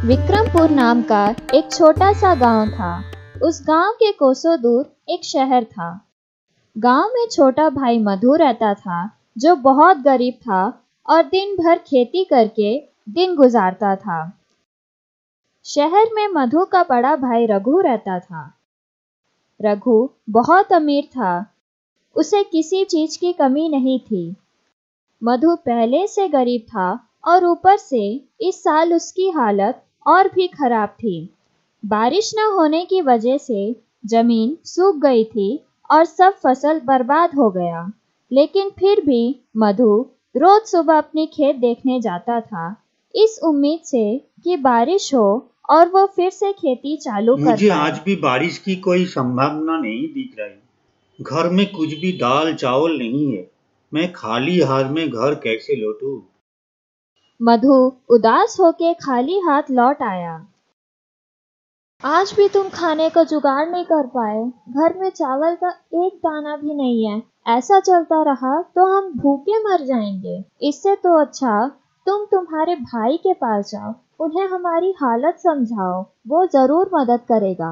विक्रमपुर नाम का एक छोटा सा गांव था। उस गांव के कोसों दूर एक शहर था। गांव में छोटा भाई मधु रहता था, जो बहुत गरीब था और दिन भर खेती करके दिन गुजारता था। शहर में मधु का बड़ा भाई रघु रहता था। रघु बहुत अमीर था, उसे किसी चीज की कमी नहीं थी। मधु पहले से गरीब था और ऊपर से इस साल उसकी हालत और भी खराब थी। बारिश न होने की वजह से जमीन सूख गई थी और सब फसल बर्बाद हो गया। लेकिन फिर भी मधु रोज सुबह अपनी खेत देखने जाता था, इस उम्मीद से कि बारिश हो और वो फिर से खेती चालू कर पाए। मुझे आज भी बारिश की कोई संभावना नहीं दिख रही। घर में कुछ भी दाल चावल नहीं है। मैं खाली हाथ में घर कैसे लौटूं? मधु उदास होकर खाली हाथ लौट आया। आज भी तुम खाने का जुगाड़ नहीं कर पाए। घर में चावल का एक दाना भी नहीं है। ऐसा चलता रहा तो हम भूखे मर जाएंगे। इससे तो अच्छा तुम तुम्हारे भाई के पास जाओ, उन्हें हमारी हालत समझाओ, वो जरूर मदद करेगा।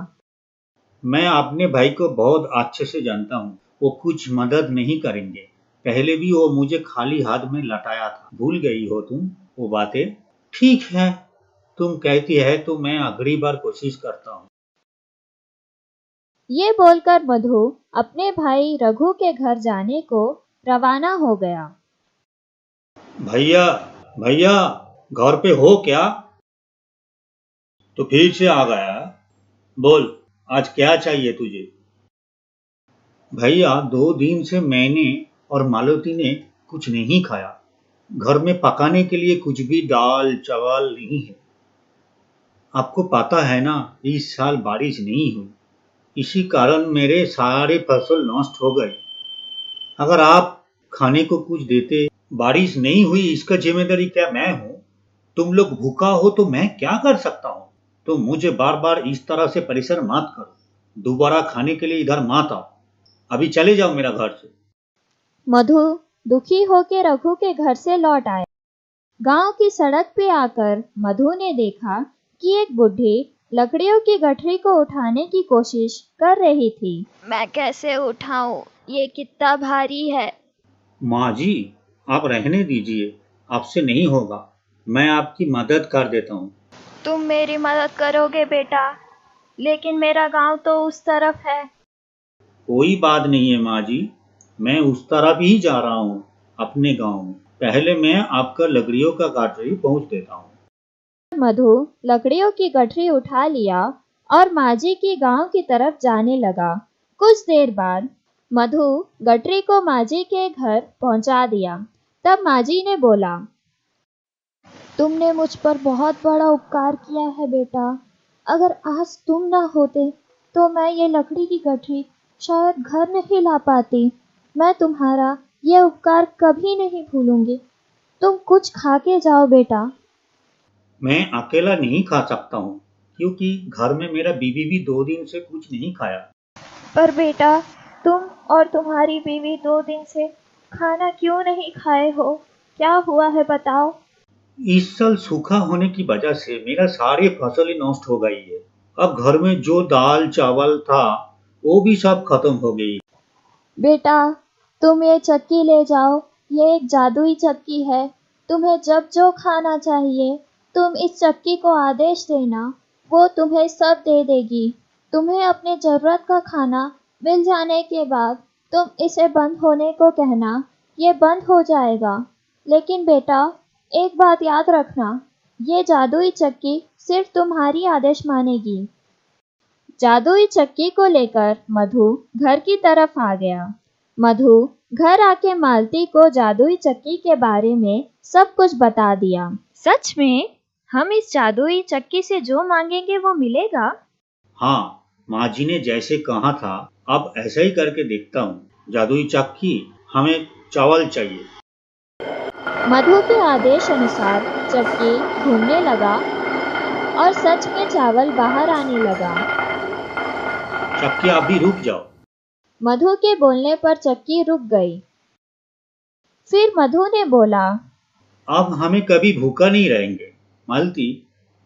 मैं अपने भाई को बहुत अच्छे से जानता हूँ। वो कुछ मदद नहीं करेंगे। पहले भी वो मुझे खाली हाथ में लौटाया था। भूल गई हो तुम वो बातें? ठीक है, तुम कहती है तो मैं अगली बार कोशिश करता हूँ। ये बोलकर मधु अपने भाई रघु के घर जाने को रवाना हो गया। भैया भैया, घर पे हो क्या? तो फिर से आ गया। बोल, आज क्या चाहिए तुझे? भैया, 2 दिन से मैंने और मालती ने कुछ नहीं खाया। घर में पकाने के लिए कुछ भी दाल चावल नहीं है। आपको पता है ना, इस साल बारिश नहीं हुई। इसी कारण मेरे सारे फसल नष्ट हो गए। अगर आप खाने को कुछ देते। बारिश नहीं हुई इसका जिम्मेदारी क्या मैं हूँ? तुम लोग भूखा हो तो मैं क्या कर सकता हूँ? तो मुझे बार बार इस तरह से परेशान मत करो। दोबारा खाने के लिए इधर मत आओ। अभी चले जाओ मेरा घर से। मधु दुखी होकर रघु के घर से लौट आया। गांव की सड़क पे आकर मधु ने देखा कि एक बुढ़ी लकड़ियों की गठरी को उठाने की कोशिश कर रही थी। मैं कैसे उठाऊं? ये कितना भारी है। माँ जी, आप रहने दीजिए, आपसे नहीं होगा। मैं आपकी मदद कर देता हूँ। तुम मेरी मदद करोगे बेटा, लेकिन मेरा गांव तो उस तरफ है। कोई बात नहीं है माँ जी, मैं उस तरफ ही जा रहा हूँ अपने गांव में। पहले मैं आपका लकड़ियों का गाठरी पहुँच देता हूँ। मधु लकड़ियों की गठरी उठा लिया और माजी की गांव की तरफ जाने लगा। कुछ देर बाद मधु गठरी को माजी के घर पहुंचा दिया। तब माजी ने बोला, तुमने मुझ पर बहुत बड़ा उपकार किया है बेटा। अगर आज तुम ना होते तो मैं ये लकड़ी की गठरी शायद घर नहीं ला पाती। मैं तुम्हारा ये उपकार कभी नहीं भूलूंगी। तुम कुछ खा के जाओ बेटा। मैं अकेला नहीं खा सकता हूँ, क्योंकि घर में मेरा बीवी भी 2 दिन से कुछ नहीं खाया। पर बेटा, तुम और तुम्हारी बीवी 2 दिन से खाना क्यों नहीं खाए हो? क्या हुआ है बताओ। इस साल सूखा होने की वजह से मेरा सारी फसलें नष्ट हो गई है। अब घर में जो दाल चावल था वो भी सब खत्म हो गई। बेटा, तुम ये चक्की ले जाओ। ये एक जादुई चक्की है। तुम्हें जब जो खाना चाहिए तुम इस चक्की को आदेश देना, वो तुम्हें सब दे देगी। तुम्हें अपने जरूरत का खाना मिल जाने के बाद तुम इसे बंद होने को कहना, ये बंद हो जाएगा। लेकिन बेटा, एक बात याद रखना, ये जादुई चक्की सिर्फ तुम्हारी आदेश मानेगी। जादुई चक्की को लेकर मधु घर की तरफ आ गया। मधु घर आके मालती को जादुई चक्की के बारे में सब कुछ बता दिया। सच में हम इस जादुई चक्की से जो मांगेंगे वो मिलेगा? हाँ, माँ जी ने जैसे कहा था, अब ऐसा ही करके देखता हूँ। जादुई चक्की, हमें चावल चाहिए। मधु के आदेश अनुसार चक्की घूमने लगा और सच में चावल बाहर आने लगा। चक्की, अभी रुक जाओ। मधु के बोलने पर चक्की रुक गई। फिर मधु ने बोला, अब हमें कभी भूखा नहीं रहेंगे। मालती,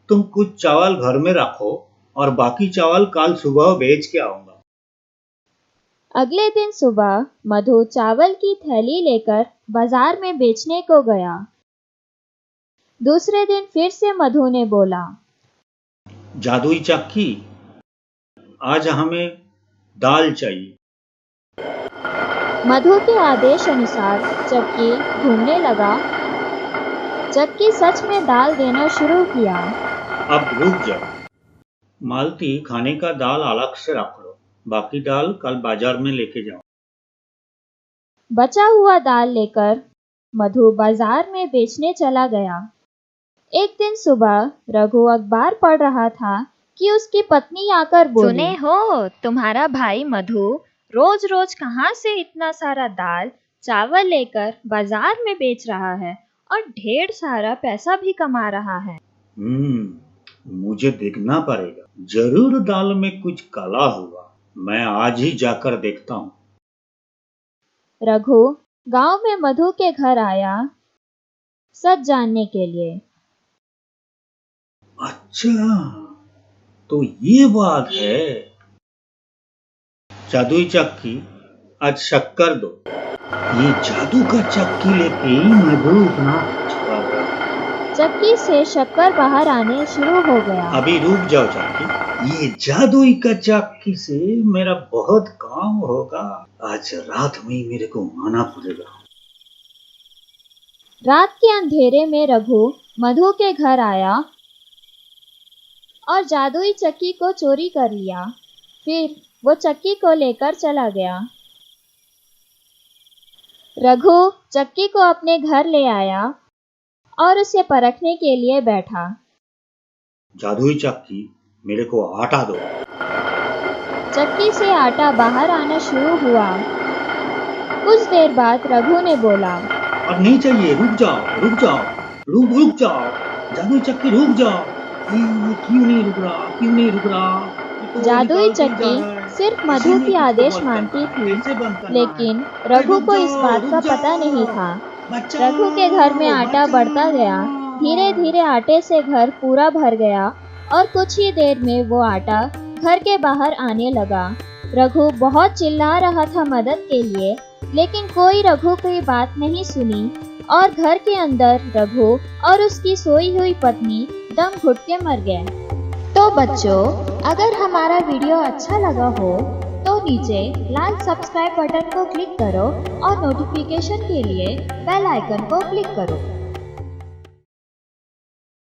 तुम कुछ चावल घर में रखो और बाकी चावल कल सुबह बेच के आऊंगा। अगले दिन सुबह मधु चावल की थैली लेकर बाजार में बेचने को गया। दूसरे दिन फिर से मधु ने बोला, जादुई चक्की, आज हमें दाल चाहिए। मधु के आदेश अनुसार चक्की घूमने लगा। चक्की सच में दाल देना शुरू किया। अब रुक जाओ, मालती, खाने का दाल अलग से रख लो, बाकी दाल कल बाजार में लेके जाओ। बचा हुआ दाल लेकर मधु बाजार में बेचने चला गया। एक दिन सुबह रघु अखबार पढ़ रहा था कि उसकी पत्नी आकर बोली, सुने हो, तुम्हारा भाई मधु रोज रोज कहाँ से इतना सारा दाल चावल लेकर बाजार में बेच रहा है और ढेर सारा पैसा भी कमा रहा है। मुझे देखना पड़ेगा, जरूर दाल में कुछ काला होगा। मैं आज ही जाकर देखता हूँ। रघु गांव में मधु के घर आया सच जानने के लिए। अच्छा, तो ये बात है। जादुई चक्की, आज शक्कर दो। ये जादू का चक्की लेके ही मधु इतना छुपा गया। चक्की से शक्कर बाहर आने शुरू हो गया। अभी रुक जाओ चक्की, ये जादुई का चक्की से मेरा बहुत काम होगा। आज रात में ही मेरे को माना पड़ेगा। रात के अंधेरे में रघु मधु के घर आया और जादुई चक्की को चोरी कर लिया। फिर वो चक्की को लेकर चला गया। रघु चक्की को अपने घर ले आया और उसे परखने के लिए बैठा। जादुई चक्की, मेरे को आटा दो। चक्की से आटा बाहर आना शुरू हुआ। कुछ देर बाद रघु ने बोला, अब नहीं चाहिए, रुक जाओ, रुक जाओ, रुक जाओ, जादुई चक्की रुक जाओ। ये क्यों नहीं रुक रहा, क्यों नहीं रुक रहा? जादुई चक्की सिर्फ मधु की आदेश मानती थी, लेकिन रघु को इस बात का पता नहीं था। रघु के घर में आटा बढ़ता गया। धीरे धीरे आटे से घर पूरा भर गया और कुछ ही देर में वो आटा घर के बाहर आने लगा। रघु बहुत चिल्ला रहा था मदद के लिए, लेकिन कोई रघु की बात नहीं सुनी और घर के अंदर रघु और उसकी सोई हुई पत्नी दम घुट के मर गए। तो बच्चों, अगर हमारा वीडियो अच्छा लगा हो तो नीचे लाल सब्सक्राइब बटन को क्लिक करो और नोटिफिकेशन के लिए बेल आइकन को क्लिक करो।